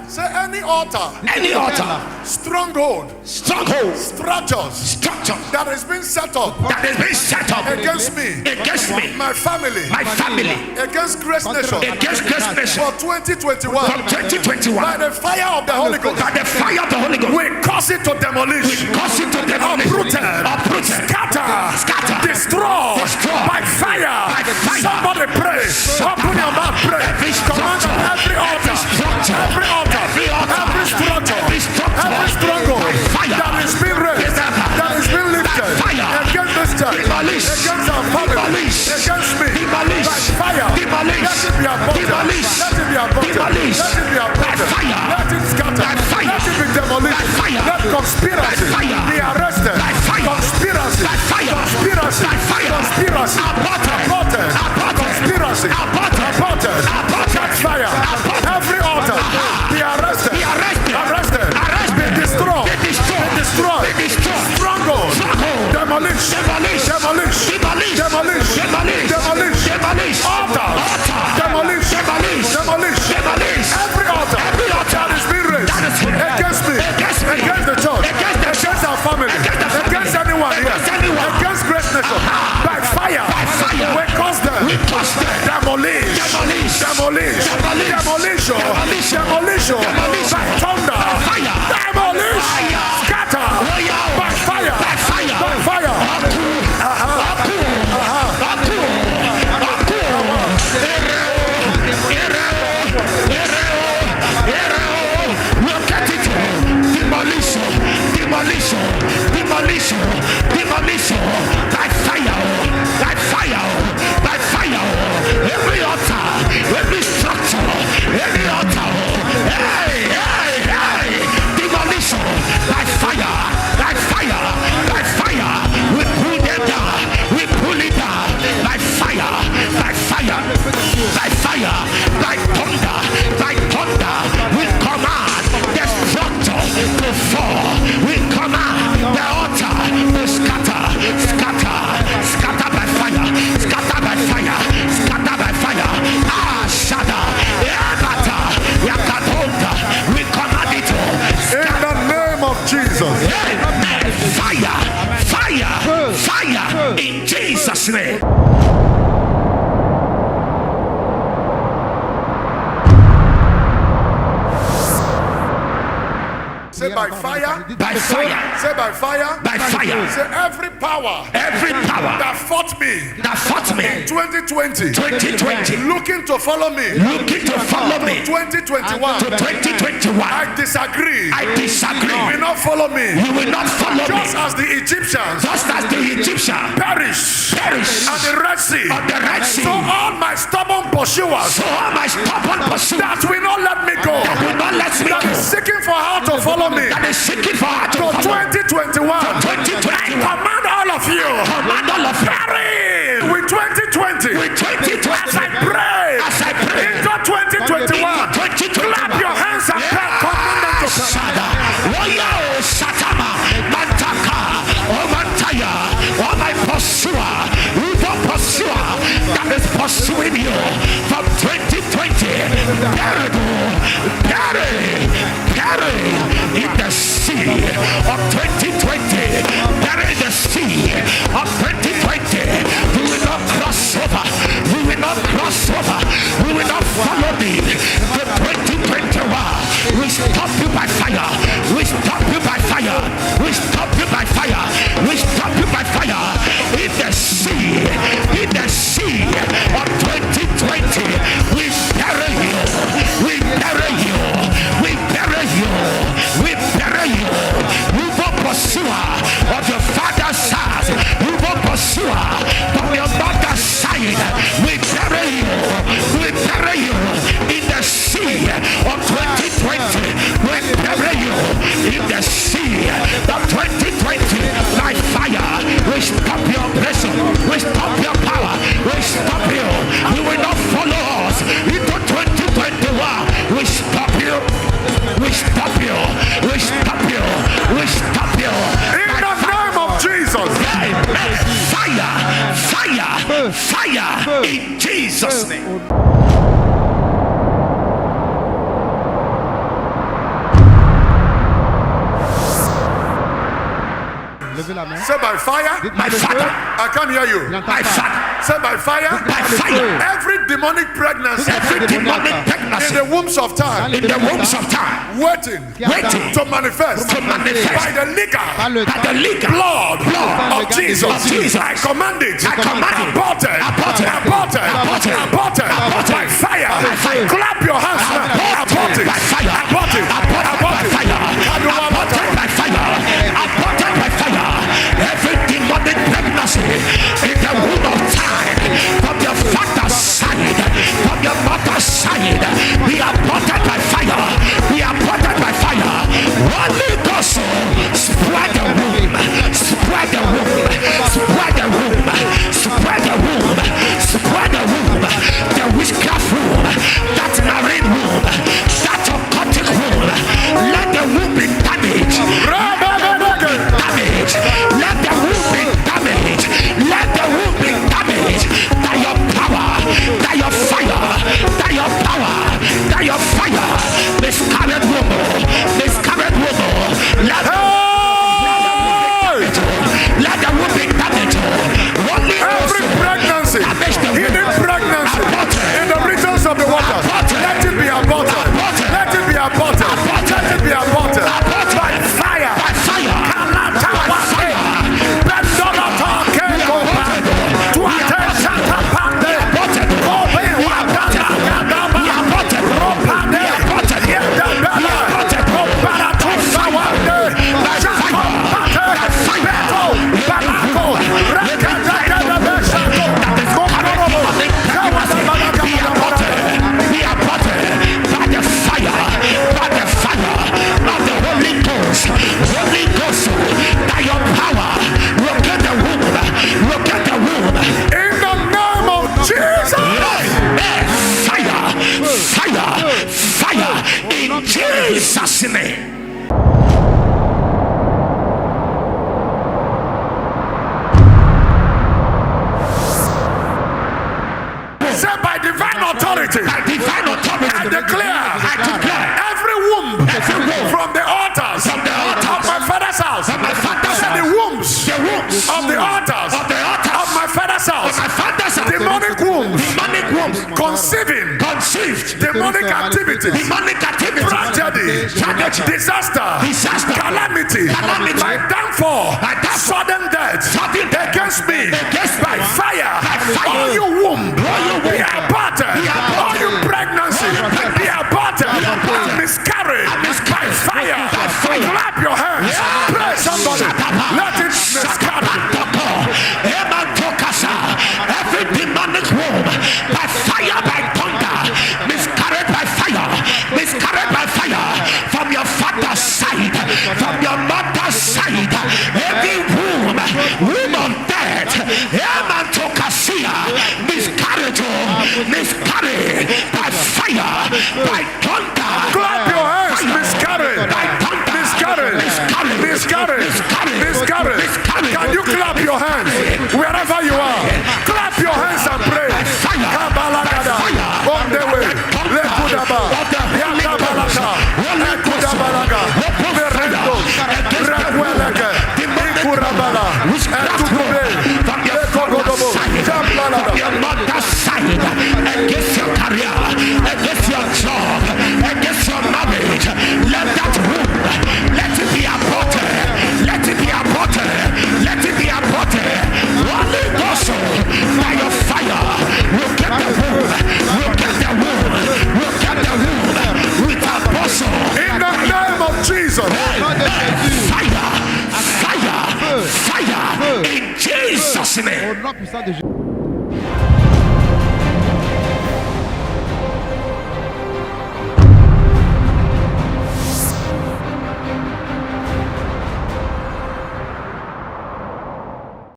Say any altar. Any altar. Stronghold. Structures. That has been set up. Against me. My family. Against Grace Nation. For 2021. By the fire of the Holy Ghost. We cause it to demolish. Uprooted. Scatter. Destroy. By fire. Somebody pray. Open your mouth, pray. Command every altar. Every struggle that is being raised, that is being lifted against this church, against our family, against me, by fire. Let it be aborted. Let it scatter. Let it be demolished. Let conspiracy be arrested. Conspiracy. Catch fire. Every altar be arrested. Be destroyed. Stronghold. Demolish. Altar. Demolish. Every altar that is being raised against me, against the church, against our family, against anyone here, against Grace Nation, by fire, we cause them. Demolish. By thunder. Demolish. Scatter. By fire. Demolition. By fire. Every altar, every structure, every altar. Hey. Demolition. By fire. We pull them down. We pull it down. By fire. By thunder. We command the structure to fall. We command the altar to scatter by fire. Shada, Yabata, Yakatonda. We command it to in the name of Jesus. Fire in Jesus' name. Say by fire. Say by fire. Say every power that fought me in 2020 looking to follow me 2021 I disagree. You will not follow me. Just as the Egyptians perish at the Red Sea. So all my stubborn pursuers that will not let me go, that is seeking for how to follow me to 2021. I command all of you perish with 2020. As I pray into 2021, clap your hands and command them to Satama, Mantaka, Mantaya, my pursuer, that is pursuing you from 2020. Bury in the sea of 2020. Bury the sea of 2020. We will not cross over. We will not follow me to 2021. We stop you by fire. In the sea of 2020. We bury you. We will pursuer of your father's house. We will pursuer from your mother's side. We bury you in the sea of 2020. We bury you in the sea of 2020. By fire, we stop your oppression. We stop your power. We stop you. You will not follow us into 2021. We stop you. in the name of Jesus. Fire in Jesus' name. Levez la main. Say by fire. Dites My le father. feu. I can't hear you. J'entends My pas. father. Say by fire. By fire. Every demonic pregnancy Every demonic in pregnancy the wombs of time in the wombs of time waiting waiting to manifest to manifest by the Par liquor le by the temps. legal blood blood of Jesus. of Jesus. I command it. I command it. Aborted. Aborted. Aborted. Aborted. Aborted. Aborted. By fire. By fire. Clap your hands now. Aborted. by fire Aborted. aborted by fire aborted by fire aborted by fire. Every demonic pregnancy in the womb of time from your father's side, from your mother's side, be aborted by fire. Be aborted by fire. Holy Ghost, spread the womb, spread the womb, spread the womb, spread the womb, spread the womb, the witchcraft womb, that marine womb, that occultic womb. Let the womb be damaged. Damage. Let the womb be damaged. Let the womb be damaged. By your power, by your fire, by your power, by your fire. Miscarried womb, miscarried womb. Let the womb be damaged. Only Every pregnancy, hidden pregnancy in the regions of the water, let it be aborted. Let it be aborted. Let it be aborted. By fire. by fire. By fire. To attention. Jesus' name. Say by divine authority. By divine authority, I declare every womb from the altars from the altars of my father's house. of my father's Say the house, wombs the wombs of the altars of the altars of my father's house. of my father's house, Demonic wombs demonic wombs conceiving conceived, demonic activities, demonic activity, tragedy, disaster, calamity, my downfall, sudden death against me by fire. All you womb, be aborted. All you pregnancy, be aborted. Miscarriage by fire. Clap your hands. Pray somebody. Let it miscarry. Every demonic womb by fire, by thunder, miscarried by fire, miscarried by fire, from your father's side, from your mother's side, every womb of death, miscarried by fire, by thunder. Clap your hands. Miscarried. Miscarried. Can you clap your hands wherever you are? Clap your hands and pray. Kabalagada. On the way. Lekudaba. Yakabalaka. Lekudabalaga. Verendo. Rekweleke. Ikurabala. Etukube. Lekogodobo. Jambalada. Your mother's side, against your career, against your job, against your marriage, let that womb, let it be aborted, let it be aborted, let it be aborted. Holy Ghost, by your fire, we'll get the womb, we'll get the womb, we'll get the womb with apostle. In the name of Jesus. Fire, fire, fire, in Jesus' name. Au nom puissant de Jésus.